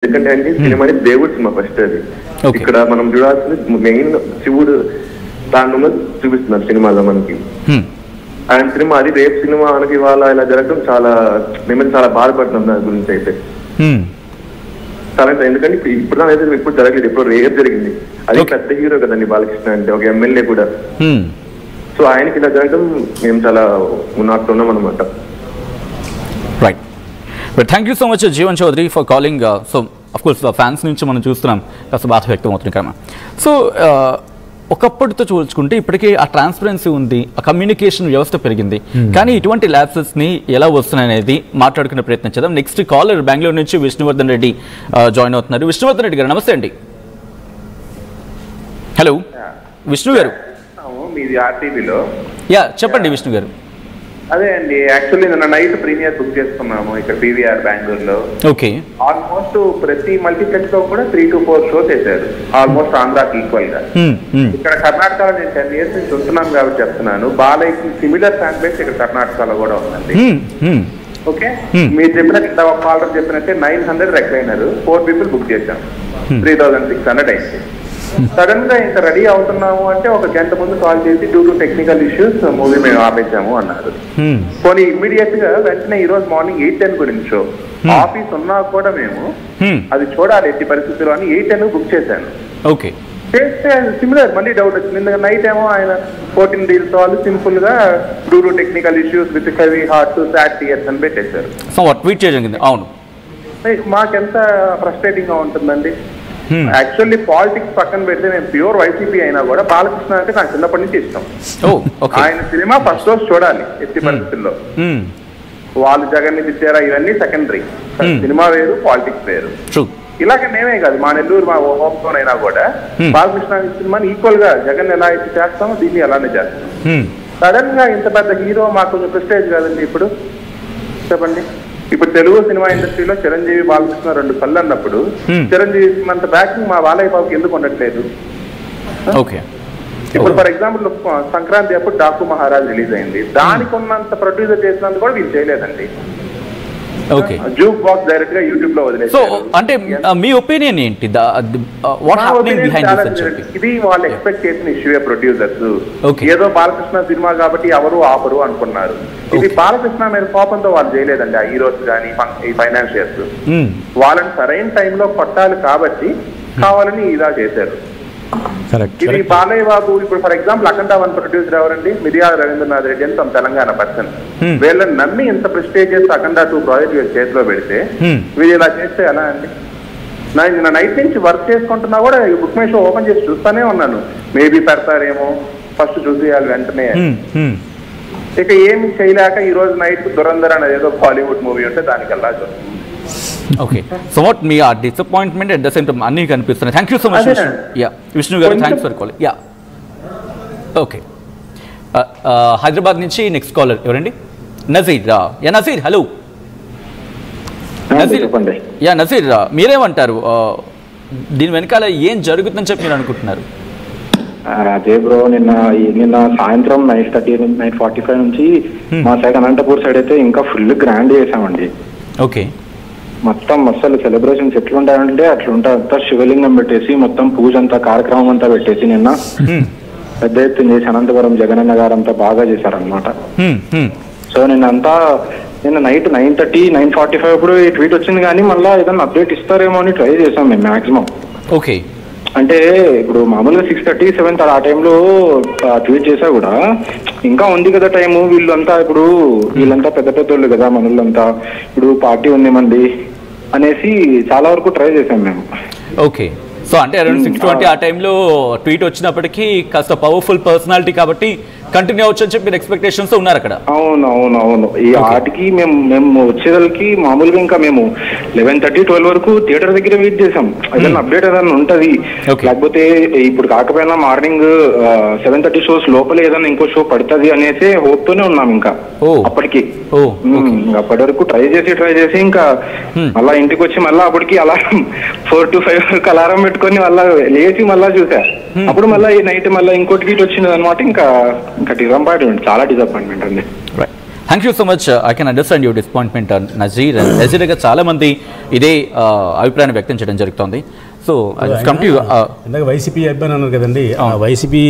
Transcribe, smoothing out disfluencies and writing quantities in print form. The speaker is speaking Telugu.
ఎందుకంటే అండి సినిమా అనేది దేవుడి సినిమా ఫస్ట్. అది ఇక్కడ మనం చూడాల్సింది మెయిన్ శివుడు దాని చూపిస్తున్నారు సినిమాలో మనకి. ఆయన సినిమా అది రేపు సినిమా మనకి ఇవాళ ఇలా జరగడం చాలా మేమైతే చాలా బాధపడుతున్నాం దాని గురించి అయితే. చాలా ఎందుకంటే ఇప్పుడు అయితే ఇప్పుడు జరగలేదు, ఇప్పుడు రేపు జరిగింది. అది పెద్ద హీరో కదండి బాలకృష్ణ అంటే, ఒక ఎమ్మెల్యే కూడా. సో ఆయనకి ఇలా జరగడం మేము చాలా ఉన్నాం అనమాట. Right, thank you so much Jeevan Chaudhary for calling. So of course fans నుంచి మనం చూస్తున్నాం కాస్త బాధ వ్యక్తం అవుతుంది కదా. సో ఒకప్పటితో చూసుకుంటే ఇప్పటికీ ఆ ట్రాన్స్పరెన్సీ ఉంది, ఆ కమ్యూనికేషన్ వ్యవస్థ పెరిగింది. కానీ ఇటువంటి ల్యాబ్సెస్ని ఎలా వస్తున్నాయనేది మాట్లాడుకునే ప్రయత్నం చేద్దాం. నెక్స్ట్ కాలర్ బెంగళూరు నుంచి విష్ణువర్ధన్ రెడ్డి జాయిన్ అవుతున్నారు. విష్ణువర్ధన్ రెడ్డి గారు నమస్తే అండి. హలో విష్ణు గారు. మీది ఆర్టీవీలో. యా చెప్పండి విష్ణు గారు. అదే అండి, యాక్చువల్లీ నిన్న నైట్ ప్రీమియర్ బుక్ చేసుకున్నాము ఇక్కడ పీవీఆర్ బెంగళూరులో. ఓకే. ఆల్మోస్ట్ ప్రతి మల్టీప్లెక్స్ లో కూడా 3 to 4 షోస్ వేశారు, ఆల్మోస్ట్ ఆంధ్రాకి ఈక్వల్ గా. ఇక్కడ కర్ణాటకలో నేను 10 years నుంచి ఉంటున్నాను కాబట్టి చెప్తున్నాను, బాలయ్యకి సిమిలర్ ఫ్యాన్ బేస్ ఇక్కడ కర్ణాటకలో కూడా ఉందండి. ఓకే, మీరు చెప్పినట్టు ఒక కాలర్ చెప్పినట్టే 900 రెక్లైనర్ 4 people బుక్ చేశాం, 3600 అయింది. సడన్ గా ఇంకా రెడీ అవుతున్నాము అంటే ఒక గంట ముందు కాల్ చేసి due to technical issues movie మేము ఆపేసాము అన్నారు. పోనీ ఇమ్మీడియట్ గా వెంటనే ఈ రోజు మార్నింగ్ 8:10 గురించి షో, ఆఫీస్ ఉన్నా కూడా మేము అది చూడాలి ఎట్టి పరిస్థితుల్లో అని 8:10 బుక్ చేశాను. ఓకే, చేస్తే సిమిలర్ మళ్ళీ డౌట్ వచ్చింది. ఎందుకంటే నైట్ ఏమో ఆయన 14 reels వాళ్ళు సింపుల్ గా due to technical issues with heavy heart sad tears అని పెట్టేశారు. అవును, మాకెంత ఫ్రస్ట్రేటింగ్ గా ఉంటుందండి. యాక్చువల్లీ పాలిటిక్స్ పక్కన పెడితే నేను ప్యూర్ వైసీపీ అయినా కూడా బాలకృష్ణ అంటే నాకు చిన్నప్పటి నుంచి ఇష్టం. ఆయన సినిమా ఫస్ట్ రోజు చూడాలి ఎట్టి పరిస్థితుల్లో. వాళ్ళు జగన్ ని తిట్టారా ఇవన్నీ సెకండరీ, సినిమా వేరు పాలిటిక్స్ వేరు. ఇలాగే మేమే కాదు, మా నెల్లూరు మా హోమ్ టౌన్ అయినా కూడా బాలకృష్ణ సినిమాని ఈక్వల్ గా జగన్ ఎలా అయితే చేస్తామో దీన్ని అలానే చేస్తాం. సడన్ గా ఇంత పెద్ద హీరో మాకు కొంచెం ప్రెస్టేజ్ కాదండి. ఇప్పుడు చెప్పండి, ఇప్పుడు తెలుగు సినిమా ఇండస్ట్రీలో చిరంజీవి బాలకృష్ణ 2 కళ్ళు అన్నప్పుడు చిరంజీవి అంత బ్యాకింగ్ మా బాలయ్య బాబుకి ఎందుకు ఉండట్లేదు? ఇప్పుడు ఫర్ ఎగ్జాంపుల్ సంక్రాంతి అప్పుడు డాకు మహారాజ్ రిలీజ్ అయింది, దానికి ఉన్నంత ప్రొడ్యూసర్ చేసినందుకు కూడా వీళ్ళు చేయలేదండి. జూక్ బాక్స్ డైరెక్ట్ గా యూట్యూబ్ లో వదిలేదు. సో అంటే మీ ఒపీనియన్ ఏంటి? ఇది వాళ్ళు ఎక్స్పెక్ట్ చేసిన ఇష్యూ. ప్రొడ్యూసర్స్ ఏదో బాలకృష్ణ సినిమా కాబట్టి ఎవరు ఆపరు అనుకున్నారు. ఇది బాలకృష్ణ మీద కోపంతో వాళ్ళు చేయలేదండి. ఆ హీరోస్ కానీ ఈ ఫైనాన్షియర్స్ వాళ్ళని సరైన టైంలో కొట్టాలి కాబట్టి కావాలని ఇలా చేశారు. ఇది బాలయ్య బాబు ఇప్పుడు ఫర్ ఎగ్జాంపుల్ అఖండ 1 ప్రొడ్యూసర్ ఎవరండి? మిర్యాల రవీంద్రనాథ్ రెడ్డి అని తమ తెలంగాణ పర్సన్. వీళ్ళని నమ్మి ఇంత ప్రెస్టేజియస్ అఖండ 2 ప్రాజెక్ట్ వీళ్ళ చేతిలో పెడితే వీళ్ళు ఇలా చేస్తే ఎలా అండి? నా నైట్ నుంచి వర్క్ చేసుకుంటున్నా కూడా బుక్ మై షో ఓపెన్ చేసి చూస్తానే ఉన్నాను, మేబీ పెడతారేమో ఫస్ట్ చూసేయాలి వెంటనే. ఇక ఏమి చేయలేక ఈ రోజు నైట్ దురంధర్ అనేది ఏదో బాలీవుడ్ మూవీ ఉంటే దానికి వెళ్ళా. Okay, so what me disappointment at the same time అన్ని కనిపిస్తున్నాయి. Thank you so much Vishnu గారు, thanks for calling. Okay, Hyderabad నుంచి నెక్స్ట్ కాలర్ ఎవరండి? నజీర్. నజీర్, హలో. నజీర్, మీరేమంటారు? దీని వెనకాల ఏం జరుగుతుందని చెప్పి మీరు అనుకుంటున్నారు? అదే బ్రో, నిన్న సాయంత్రం 9:45 నుంచి మా సైడ్ అనంతపూర్ సైడ్ అయితే ఇంకా ఫుల్ గ్రాండ్ చేసామండి. ఓకే, మొత్తం అసలు సెలబ్రేషన్స్ ఎట్లుంటాయంటే అట్లుంటాయి. అంతా శివలింగం పెట్టేసి మొత్తం పూజ అంతా కార్యక్రమం అంతా పెట్టేసి నిన్న పెద్ద ఎత్తున చేసి అనంతపురం జగనన్న గారు అంతా బాగా చేశారనమాట. సో నిన్న నైట్ 9:30, 9:45 ఇప్పుడు ఈ ట్వీట్ వచ్చింది, కానీ మళ్ళీ ఏదైనా అప్డేట్ ఇస్తారేమో అని ట్రై చేసాం మేము మాక్సిమం. ఓకే, అంటే ఇప్పుడు మామూలుగా 6:30, 7 ఆ టైంలో ట్వీట్ చేసా కూడా ఇంకా ఉంది కదా టైము. వీళ్ళంతా పెద్ద పెద్దోళ్ళు కదా మనోళ్ళంతా, ఇప్పుడు పార్టీ ఉంది మంది అనేసి చాలా వరకు ట్రై చేసాం మేము. ఓకే, సో అంటే అరౌండ్ 6:20 ఆ టైంలో ట్వీట్ వచ్చినప్పటికీ కాస్త పవర్ఫుల్ పర్సనాలిటీ కాబట్టి కంటిన్యూ అవచ్చు అని చెప్పి మీరు ఎక్స్పెక్టేషన్స్ ఉన్నారు అక్కడ. అవును. ఈ ఆటకి మేము వచ్చేదానికి మామూలుగా ఇంకా మేము 11:30, 12 వరకు థియేటర్ దగ్గర వెయిట్ చేసాం, ఏదైనా అప్డేట్ ఏదైనా ఉంటది. లేకపోతే ఇప్పుడు కాకపోయినా మార్నింగ్ 7:30 షోస్ లోపల ఏదైనా ఇంకో షో పడుతుంది అనేసి హోప్ తోనే ఉన్నాం ఇంకా అప్పటికి. అప్పటి వరకు ట్రై చేసి ఇంకా మళ్ళా ఇంటికి వచ్చి మళ్ళీ అప్పటికి అలారం 4 to 5 వరకు అలారం పెట్టుకొని మళ్ళా లేచి మళ్ళా చూసా. అప్పుడు మళ్ళీ ఈ నైట్ మళ్ళీ ఇంకో ట్వీట్ వచ్చింది అనమాట. ఇంకా డిసప్పాయింట్మెంట్, చాలా డిసప్పాయింట్మెంట్ అండి. Thank you so much. I can understand your disappointment Nazir. నజీర్గా చాలా మంది ఇదే అభిప్రాయాన్ని వ్యక్తం చేయడం జరుగుతుంది. సో కమ్ టు ఇందాక వైసీపీ అభిమాని అన్నారు కదండి, వైసీపీ